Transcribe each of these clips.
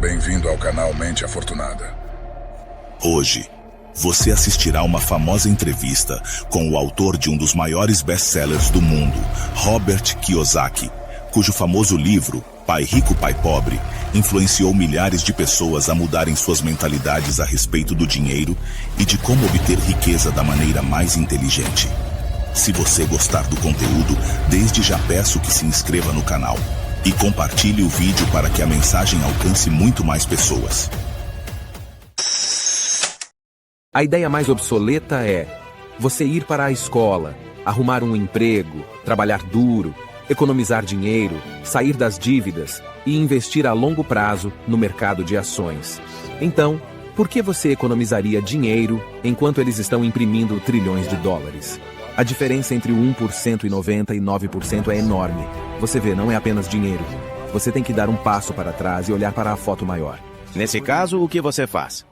Bem-vindo ao canal Mente Afortunada. Hoje, você assistirá a uma famosa entrevista com o autor de um dos maiores best-sellers do mundo, Robert Kiyosaki, cujo famoso livro, Pai Rico, Pai Pobre, influenciou milhares de pessoas a mudarem suas mentalidades a respeito do dinheiro e de como obter riqueza da maneira mais inteligente. Se você gostar do conteúdo, desde já peço que se inscreva no canal e compartilhe o vídeo para que a mensagem alcance muito mais pessoas. A ideia mais obsoleta é você ir para a escola, arrumar um emprego, trabalhar duro, economizar dinheiro, sair das dívidas e investir a longo prazo no mercado de ações. Então, por que você economizaria dinheiro enquanto eles estão imprimindo trilhões de dólares? A diferença entre o 1% e 99% é enorme. Você vê, não é apenas dinheiro. Você tem que dar um passo para trás e olhar para a foto maior. Nesse caso, o que você faz?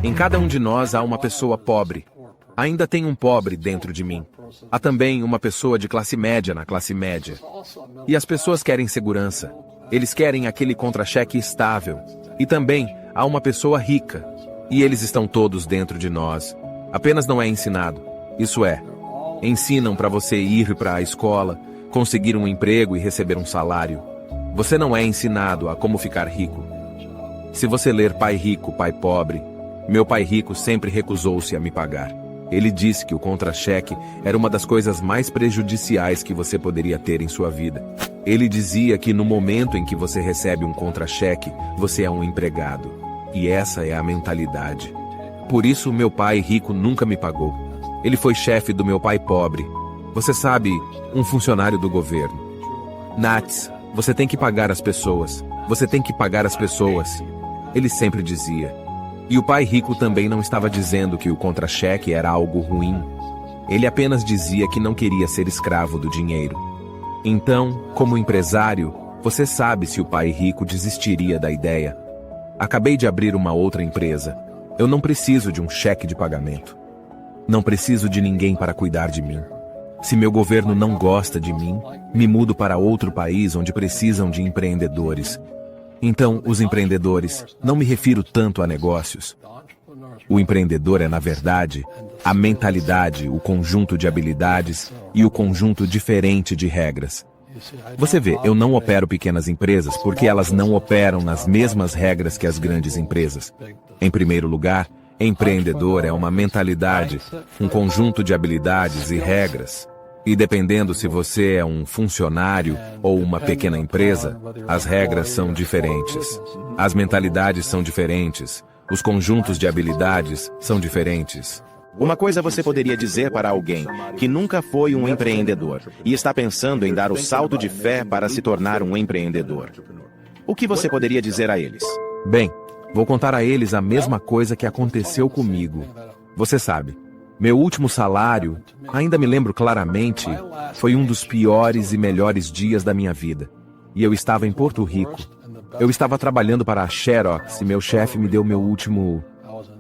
Em cada um de nós há uma pessoa pobre. Ainda tem um pobre dentro de mim. Há também uma pessoa de classe média na classe média. E as pessoas querem segurança. Eles querem aquele contra-cheque estável. E também há uma pessoa rica. E eles estão todos dentro de nós. Apenas não é ensinado. Isso é, ensinam para você ir para a escola, conseguir um emprego e receber um salário. Você não é ensinado a como ficar rico. Se você ler Pai Rico, Pai Pobre, meu pai rico sempre recusou-se a me pagar. Ele disse que o contra-cheque era uma das coisas mais prejudiciais que você poderia ter em sua vida. Ele dizia que no momento em que você recebe um contra-cheque, você é um empregado. E essa é a mentalidade. Por isso, meu pai rico nunca me pagou. Ele foi chefe do meu pai pobre. Você sabe, um funcionário do governo. Nats, você tem que pagar as pessoas. Você tem que pagar as pessoas. Ele sempre dizia. E o pai rico também não estava dizendo que o contra-cheque era algo ruim. Ele apenas dizia que não queria ser escravo do dinheiro. Então, como empresário, você sabe se o pai rico desistiria da ideia. Acabei de abrir uma outra empresa. Eu não preciso de um cheque de pagamento. Não preciso de ninguém para cuidar de mim. Se meu governo não gosta de mim, me mudo para outro país onde precisam de empreendedores. Então, os empreendedores, não me refiro tanto a negócios. O empreendedor é, na verdade, a mentalidade, o conjunto de habilidades e o conjunto diferente de regras. Você vê, eu não opero pequenas empresas porque elas não operam nas mesmas regras que as grandes empresas. Em primeiro lugar, empreendedor é uma mentalidade, um conjunto de habilidades e regras. E dependendo se você é um funcionário ou uma pequena empresa, as regras são diferentes. As mentalidades são diferentes. Os conjuntos de habilidades são diferentes. Uma coisa você poderia dizer para alguém que nunca foi um empreendedor e está pensando em dar o salto de fé para se tornar um empreendedor. O que você poderia dizer a eles? Bem, vou contar a eles a mesma coisa que aconteceu comigo. Você sabe. Meu último salário, ainda me lembro claramente, foi um dos piores e melhores dias da minha vida. E eu estava em Porto Rico. Eu estava trabalhando para a Xerox e meu chefe me deu meu último...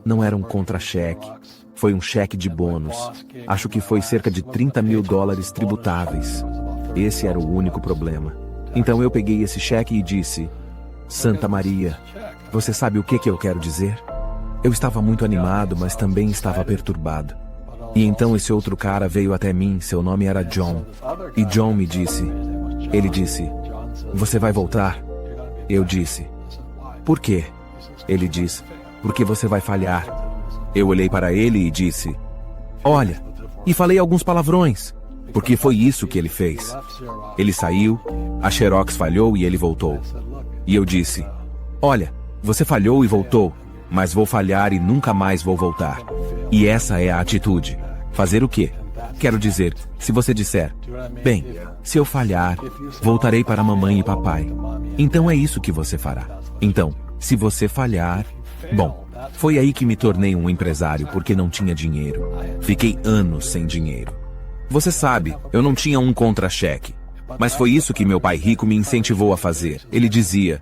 Não era um contra-cheque. Foi um cheque de bônus. Acho que foi cerca de $30 mil tributáveis. Esse era o único problema. Então eu peguei esse cheque e disse... Santa Maria, você sabe o que eu quero dizer? Eu estava muito animado, mas também estava perturbado. E então esse outro cara veio até mim, seu nome era John. E John me disse, ele disse, você vai voltar? Eu disse, por quê? Ele disse, porque você vai falhar. Eu olhei para ele e disse, olha, e falei alguns palavrões, porque foi isso que ele fez. Ele saiu, a Xerox falhou e ele voltou. E eu disse, olha, você falhou e voltou. Mas vou falhar e nunca mais vou voltar. E essa é a atitude. Fazer o quê? Quero dizer, se você disser, bem, se eu falhar, voltarei para mamãe e papai. Então é isso que você fará. Então, se você falhar... Bom, foi aí que me tornei um empresário porque não tinha dinheiro. Fiquei anos sem dinheiro. Você sabe, eu não tinha um contra-cheque. Mas foi isso que meu pai rico me incentivou a fazer. Ele dizia...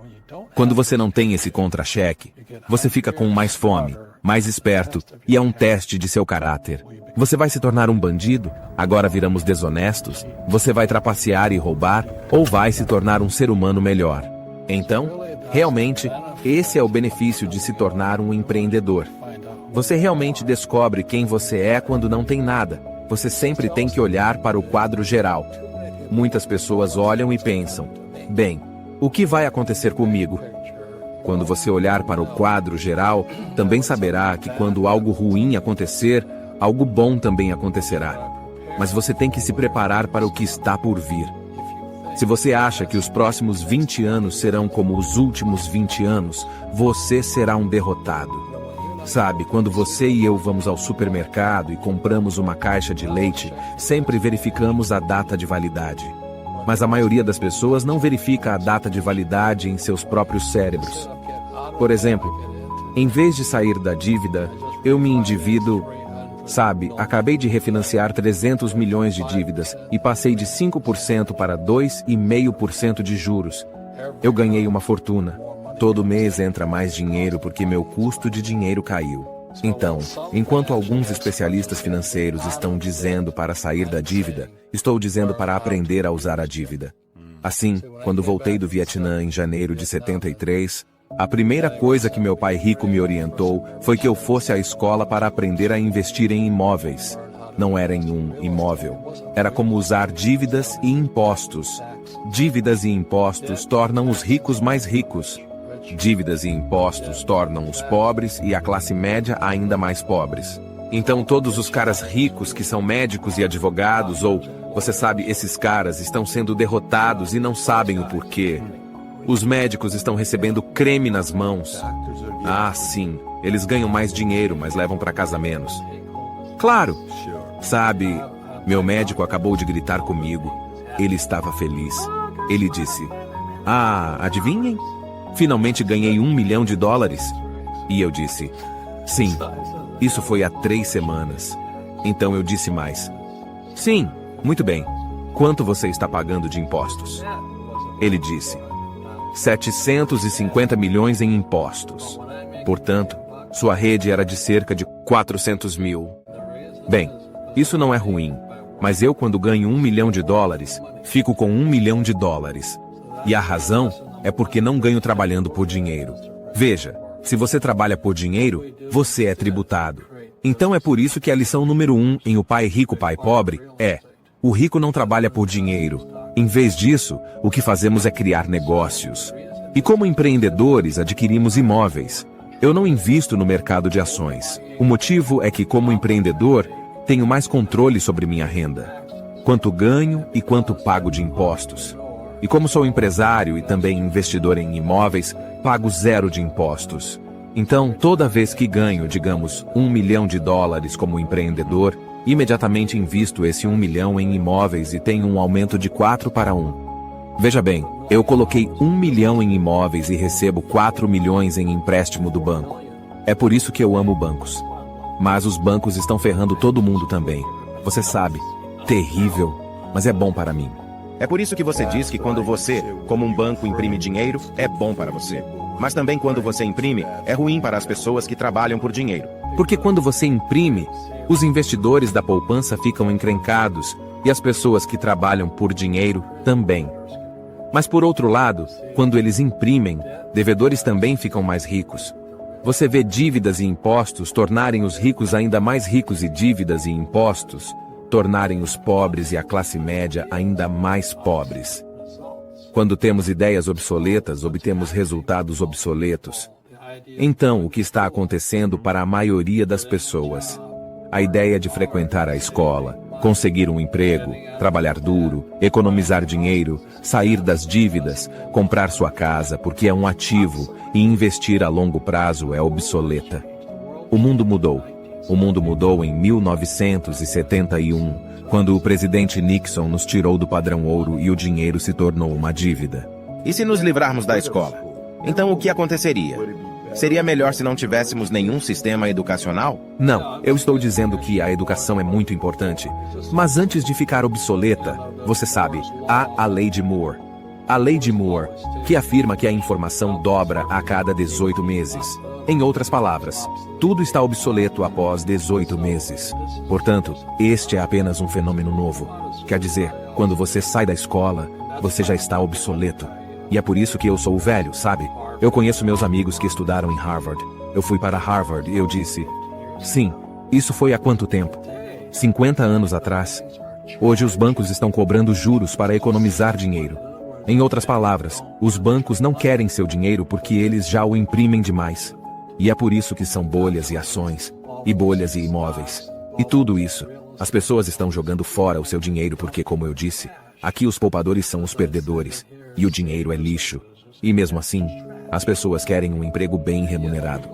Quando você não tem esse contra-cheque, você fica com mais fome. mais esperto, e é um teste de seu caráter. Você vai se tornar um bandido? Agora viramos desonestos? Você vai trapacear e roubar? Ou vai se tornar um ser humano melhor? Então, realmente, esse é o benefício de se tornar um empreendedor. Você realmente descobre quem você é quando não tem nada. Você sempre tem que olhar para o quadro geral. Muitas pessoas olham e pensam: bem, o que vai acontecer comigo? Quando você olhar para o quadro geral, também saberá que quando algo ruim acontecer, algo bom também acontecerá. Mas você tem que se preparar para o que está por vir. Se você acha que os próximos 20 anos serão como os últimos 20 anos, você será um derrotado. Sabe, quando você e eu vamos ao supermercado e compramos uma caixa de leite, sempre verificamos a data de validade. Mas a maioria das pessoas não verifica a data de validade em seus próprios cérebros. Por exemplo, em vez de sair da dívida, eu me endivido. Sabe, acabei de refinanciar 300 milhões de dívidas e passei de 5% para 2,5% de juros. Eu ganhei uma fortuna. Todo mês entra mais dinheiro porque meu custo de dinheiro caiu. Então, enquanto alguns especialistas financeiros estão dizendo para sair da dívida, estou dizendo para aprender a usar a dívida. Assim, quando voltei do Vietnã em janeiro de 73, a primeira coisa que meu pai rico me orientou foi que eu fosse à escola para aprender a investir em imóveis. Não era em um imóvel. Era como usar dívidas e impostos. Dívidas e impostos tornam os ricos mais ricos. Dívidas e impostos tornam os pobres e a classe média ainda mais pobres. Então todos os caras ricos que são médicos e advogados, ou, você sabe, esses caras estão sendo derrotados e não sabem o porquê. Os médicos estão recebendo creme nas mãos. Ah, sim, eles ganham mais dinheiro, mas levam para casa menos. Claro! Sabe, meu médico acabou de gritar comigo. Ele estava feliz. Ele disse: "Ah, adivinhem? Finalmente ganhei $1 milhão. E eu disse: sim, isso foi há 3 semanas. Então eu disse mais: sim, muito bem. Quanto você está pagando de impostos? Ele disse: 750 milhões em impostos. Portanto, sua rede era de cerca de 400 mil. Bem, isso não é ruim, mas eu quando ganho $1 milhão, fico com $1 milhão. E a razão é porque não ganho trabalhando por dinheiro. Veja, se você trabalha por dinheiro, você é tributado. Então é por isso que a lição número 1 em O Pai Rico, Pai Pobre é: o rico não trabalha por dinheiro. Em vez disso, o que fazemos é criar negócios. E como empreendedores, adquirimos imóveis. Eu não invisto no mercado de ações. O motivo é que, como empreendedor, tenho mais controle sobre minha renda. Quanto ganho e quanto pago de impostos. E como sou empresário e também investidor em imóveis, pago 0 de impostos. Então, toda vez que ganho, digamos, $1 milhão como empreendedor, imediatamente invisto esse 1 milhão em imóveis e tenho um aumento de 4 para 1. Veja bem, eu coloquei 1 milhão em imóveis e recebo 4 milhões em empréstimo do banco. É por isso que eu amo bancos. Mas os bancos estão ferrando todo mundo também. Você sabe, terrível, mas é bom para mim. É por isso que você diz que quando você, como um banco, imprime dinheiro, é bom para você. Mas também quando você imprime, é ruim para as pessoas que trabalham por dinheiro. Porque quando você imprime, os investidores da poupança ficam encrencados e as pessoas que trabalham por dinheiro também. Mas por outro lado, quando eles imprimem, devedores também ficam mais ricos. Você vê dívidas e impostos tornarem os ricos ainda mais ricos e dívidas e impostos tornarem os pobres e a classe média ainda mais pobres. Quando temos ideias obsoletas, obtemos resultados obsoletos. Então, o que está acontecendo para a maioria das pessoas? A ideia de frequentar a escola, conseguir um emprego, trabalhar duro, economizar dinheiro, sair das dívidas, comprar sua casa porque é um ativo e investir a longo prazo é obsoleta. O mundo mudou. O mundo mudou em 1971, quando o presidente Nixon nos tirou do padrão ouro e o dinheiro se tornou uma dívida. E se nos livrarmos da escola? Então o que aconteceria? Seria melhor se não tivéssemos nenhum sistema educacional? Não, eu estou dizendo que a educação é muito importante. Mas antes de ficar obsoleta, você sabe, há a lei de Moore. A lei de Moore, que afirma que a informação dobra a cada 18 meses. Em outras palavras, tudo está obsoleto após 18 meses. Portanto, este é apenas um fenômeno novo. Quer dizer, quando você sai da escola, você já está obsoleto. E é por isso que eu sou o velho, sabe? Eu conheço meus amigos que estudaram em Harvard. Eu fui para Harvard e eu disse... Sim, isso foi há quanto tempo? 50 anos atrás. Hoje os bancos estão cobrando juros para economizar dinheiro. Em outras palavras, os bancos não querem seu dinheiro porque eles já o imprimem demais. E é por isso que são bolhas e ações, e bolhas e imóveis. E tudo isso, as pessoas estão jogando fora o seu dinheiro porque, como eu disse, aqui os poupadores são os perdedores, e o dinheiro é lixo. E mesmo assim, as pessoas querem um emprego bem remunerado.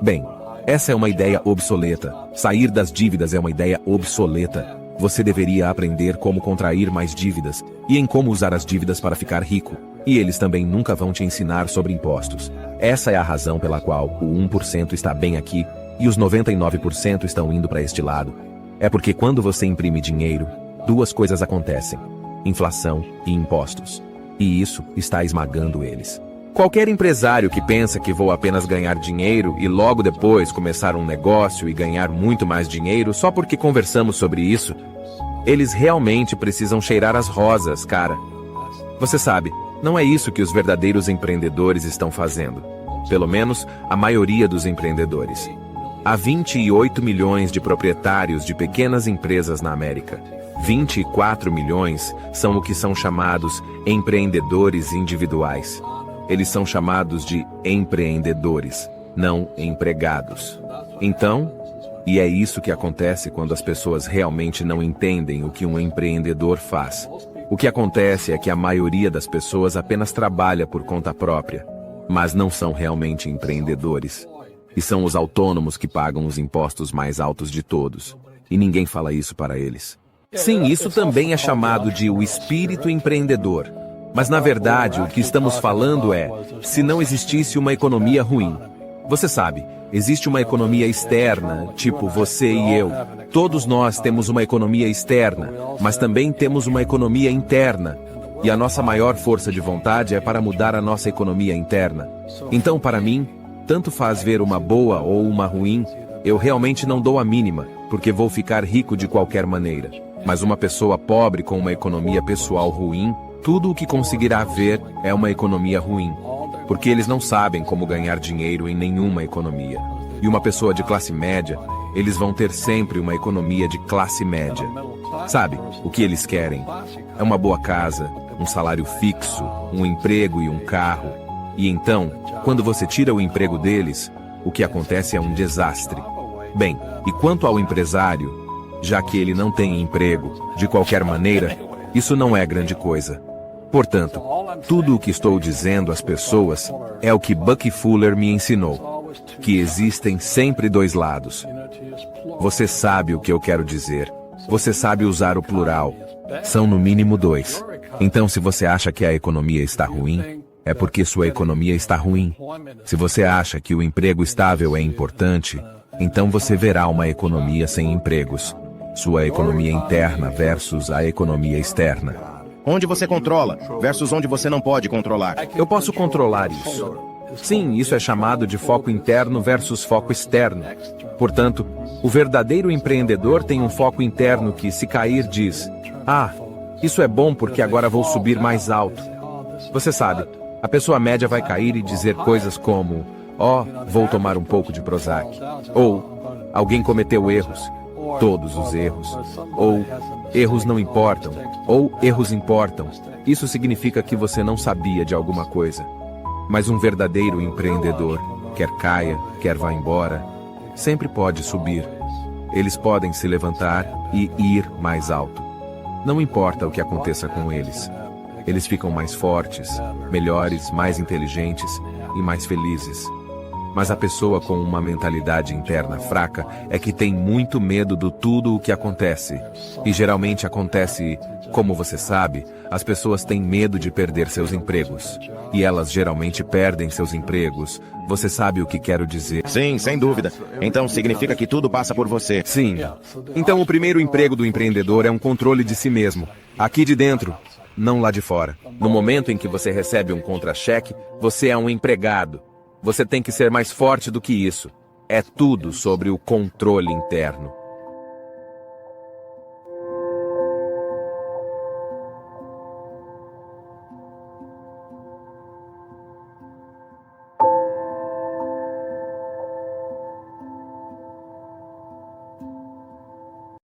Bem, essa é uma ideia obsoleta. Sair das dívidas é uma ideia obsoleta. Você deveria aprender como contrair mais dívidas, e em como usar as dívidas para ficar rico. E eles também nunca vão te ensinar sobre impostos. Essa é a razão pela qual o 1% está bem aqui, e os 99% estão indo para este lado. É porque quando você imprime dinheiro, duas coisas acontecem: inflação e impostos. E isso está esmagando eles. Qualquer empresário que pensa que vou apenas ganhar dinheiro e logo depois começar um negócio e ganhar muito mais dinheiro só porque conversamos sobre isso, eles realmente precisam cheirar as rosas, cara. Você sabe, não é isso que os verdadeiros empreendedores estão fazendo. Pelo menos, a maioria dos empreendedores. Há 28 milhões de proprietários de pequenas empresas na América. 24 milhões são o que são chamados empreendedores individuais. Eles são chamados de empreendedores, não empregados. Então, e é isso que acontece quando as pessoas realmente não entendem o que um empreendedor faz. O que acontece é que a maioria das pessoas apenas trabalha por conta própria, mas não são realmente empreendedores. E são os autônomos que pagam os impostos mais altos de todos. E ninguém fala isso para eles. Sim, isso também é chamado de o espírito empreendedor. Mas na verdade, o que estamos falando é, se não existisse uma economia ruim. Você sabe, existe uma economia externa, tipo você e eu. Todos nós temos uma economia externa, mas também temos uma economia interna. E a nossa maior força de vontade é para mudar a nossa economia interna. Então, para mim, tanto faz ver uma boa ou uma ruim, eu realmente não dou a mínima, porque vou ficar rico de qualquer maneira. Mas uma pessoa pobre com uma economia pessoal ruim, tudo o que conseguirá ver é uma economia ruim, porque eles não sabem como ganhar dinheiro em nenhuma economia. E uma pessoa de classe média, eles vão ter sempre uma economia de classe média. Sabe, o que eles querem? É uma boa casa, um salário fixo, um emprego e um carro. E então, quando você tira o emprego deles, o que acontece é um desastre. Bem, e quanto ao empresário, já que ele não tem emprego, de qualquer maneira, isso não é grande coisa. Portanto, tudo o que estou dizendo às pessoas é o que Bucky Fuller me ensinou, que existem sempre dois lados. Você sabe o que eu quero dizer. Você sabe usar o plural. São no mínimo dois. Então, se você acha que a economia está ruim, é porque sua economia está ruim. Se você acha que o emprego estável é importante, então você verá uma economia sem empregos. Sua economia interna versus a economia externa. Onde você controla versus onde você não pode controlar. Eu posso controlar isso. Sim, isso é chamado de foco interno versus foco externo. Portanto, o verdadeiro empreendedor tem um foco interno que, se cair, diz: "Ah, isso é bom porque agora vou subir mais alto." Você sabe, a pessoa média vai cair e dizer coisas como: "Oh, vou tomar um pouco de Prozac." Ou, "Alguém cometeu erros." Todos os erros. Ou, "Erros não importam." Ou, "Erros importam." Isso significa que você não sabia de alguma coisa. Mas um verdadeiro empreendedor, quer caia, quer vá embora, sempre pode subir. Eles podem se levantar e ir mais alto. Não importa o que aconteça com eles. Eles ficam mais fortes, melhores, mais inteligentes e mais felizes. Mas a pessoa com uma mentalidade interna fraca é que tem muito medo de tudo o que acontece. E geralmente acontece, como você sabe, as pessoas têm medo de perder seus empregos. E elas geralmente perdem seus empregos. Você sabe o que quero dizer? Sim, sem dúvida. Então significa que tudo passa por você. Sim. Então o primeiro emprego do empreendedor é um controle de si mesmo. Aqui de dentro. não lá de fora. No momento em que você recebe um contra-cheque, você é um empregado. Você tem que ser mais forte do que isso. É tudo sobre o controle interno.